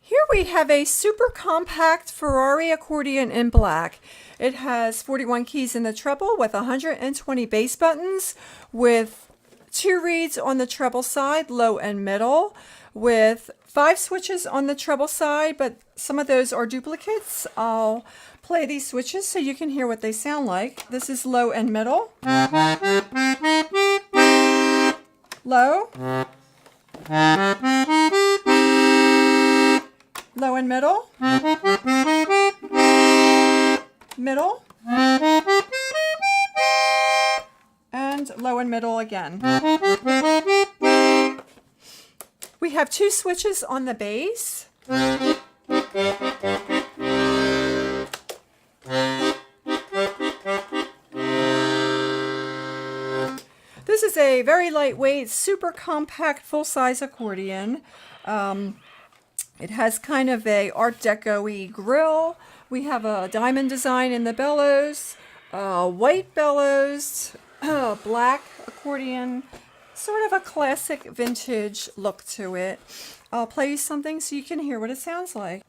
Here we have a super compact Ferrari accordion in black. It has 41 keys in the treble with 120 bass buttons, with 2 reeds on the treble side, low and middle, with 5 switches on the treble side, but some of those are duplicates. I'll play these switches so you can hear what they sound like. This is low and middle. Low. Low and middle. Middle. And low and middle again. We have 2 switches on the bass. This is a very lightweight, super compact, full-size accordion. It has kind of a Art Deco-y grill. We have a diamond design in the bellows, white bellows, black accordion, sort of a classic vintage look to it. I'll play you something so you can hear what it sounds like.